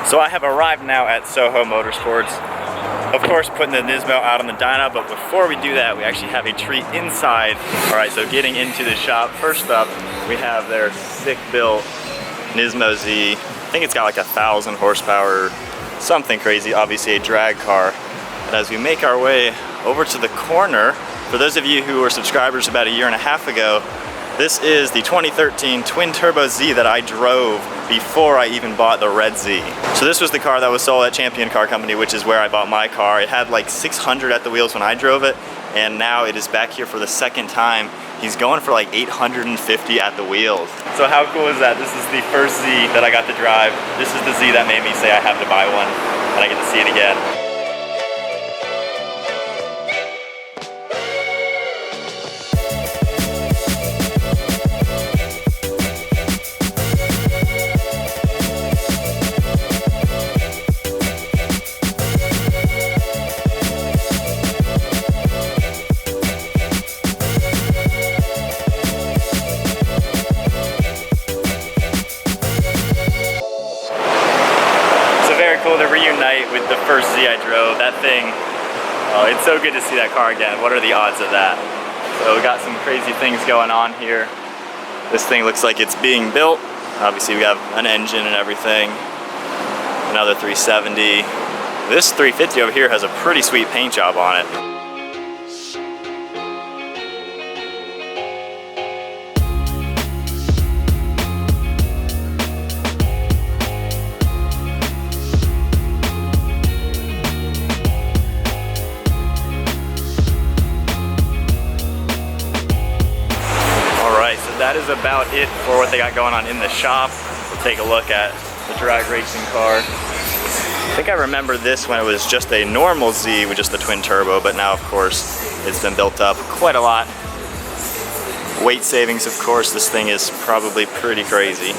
So I have arrived now at SOHO Motorsports. Of course, putting the Nismo out on the dyno, but before we do that, we actually have a treat inside. All right, so getting into the shop. First up, we have their sick-built Nismo Z. I think it's got like 1,000 horsepower, something crazy, obviously a drag car. And as we make our way over to the corner, for those of you who were subscribers about a year and a half ago, this is the 2013 twin turbo Z that I drove before I even bought the red Z. So this was the car that was sold at Champion Car Company, which is where I bought my car. It had like 600 at the wheels when I drove it, and now it is back here for the second time. He's going for like 850 at the wheels. So how cool is that? This is the first Z that I got to drive. This is the Z that made me say I have to buy one, and I get to see it again. Cool to reunite with the first Z I drove. That thing, oh, it's so good to see that car again. What are the odds of that? So we got some crazy things going on here. This thing looks like it's being built. Obviously we have an engine and everything. Another 370. This 350 over here has a pretty sweet paint job on it. That is about it for what they got going on in the shop. We'll take a look at the drag racing car. I think I remember this when it was just a normal Z with just the twin turbo, but now of course it's been built up quite a lot. Weight savings, of course, this thing is probably pretty crazy.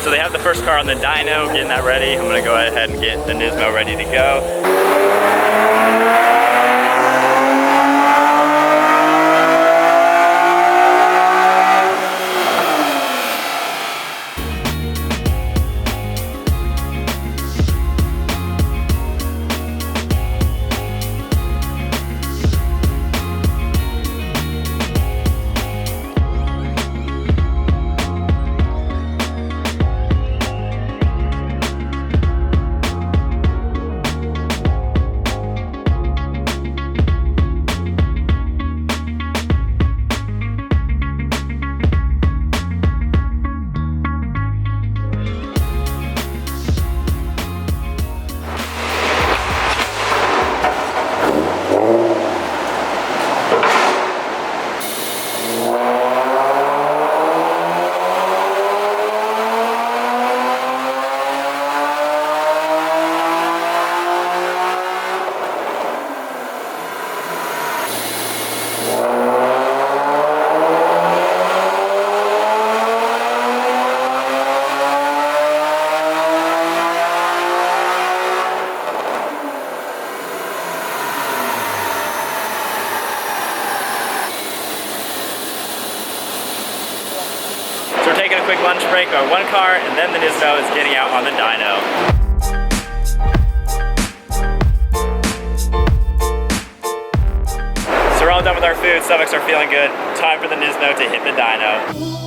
So they have the first car on the dyno, getting that ready. I'm gonna go ahead and get the Nismo ready to go. Taking a quick lunch break on one car, and then the Nismo is getting out on the dyno. So we're all done with our food, stomachs are feeling good. Time for the Nismo to hit the dyno.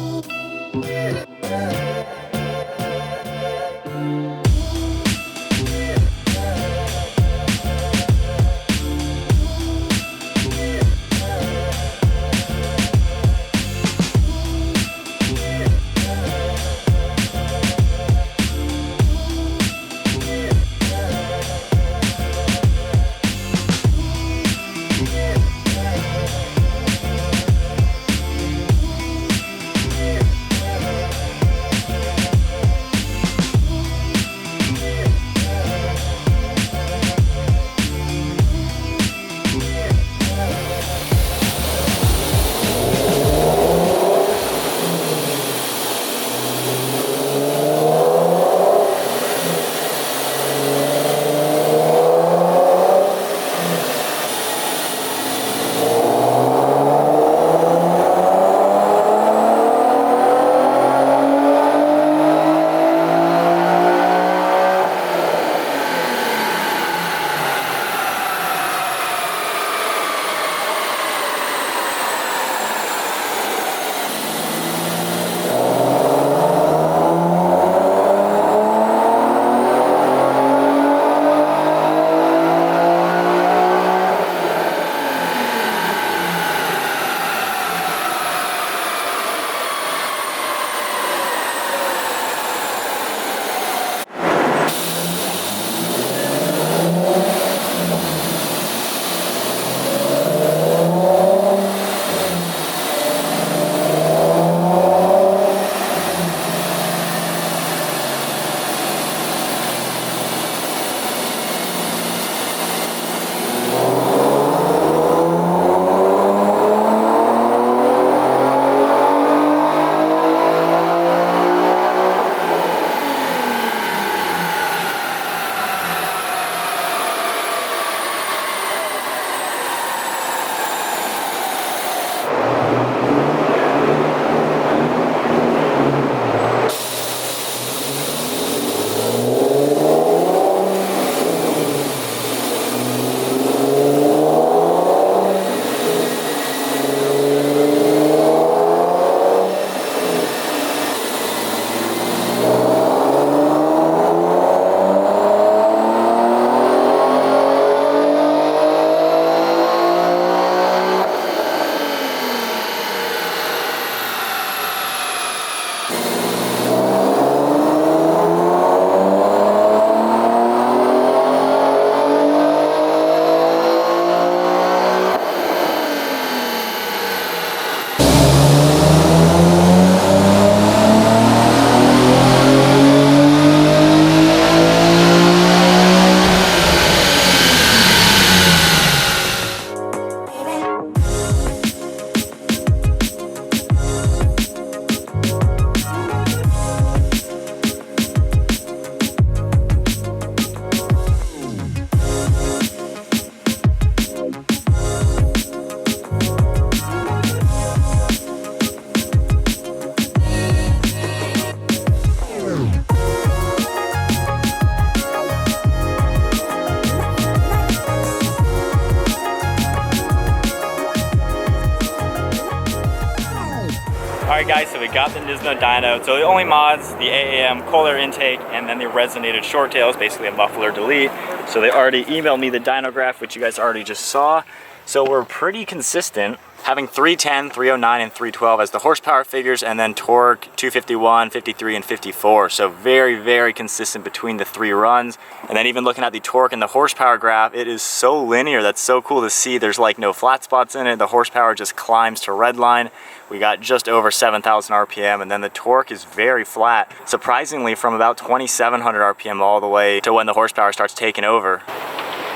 Alright guys, so we got the Nismo Dyno. So the only mods, the AAM cold air intake, and then the resonated short tails, basically a muffler delete. So they already emailed me the dyno graph, which you guys already just saw. So we're pretty consistent, having 310, 309, and 312 as the horsepower figures, and then torque 251, 53, and 54. So very, very consistent between the three runs. And then even looking at the torque and the horsepower graph, it is so linear. That's so cool to see. There's like no flat spots in it. The horsepower just climbs to redline. We got just over 7,000 RPM, and then the torque is very flat, surprisingly from about 2,700 RPM all the way to when the horsepower starts taking over.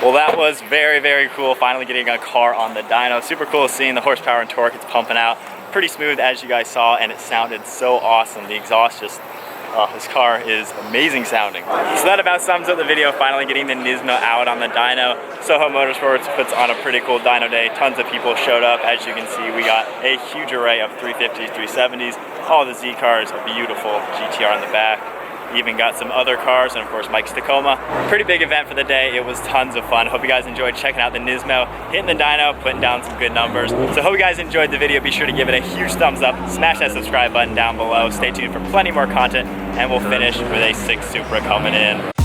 Well, that was very, very cool, finally getting a car on the dyno. Super cool seeing the horsepower and torque it's pumping out. Pretty smooth as you guys saw, and it sounded so awesome. The exhaust just, this car is amazing sounding. So that about sums up the video, finally getting the Nismo out on the dyno. SOHO Motorsports puts on a pretty cool dyno day. Tons of people showed up. As you can see, we got a huge array of 350s, 370s. All the Z cars, a beautiful GTR in the back. Even got some other cars, and of course Mike's Tacoma. Pretty big event for the day. It was tons of fun. Hope you guys enjoyed checking out the Nismo, hitting the dyno, putting down some good numbers. So hope you guys enjoyed the video. Be sure to give it a huge thumbs up, smash that subscribe button down below. Stay tuned for plenty more content, and we'll finish with a 6 Supra coming in.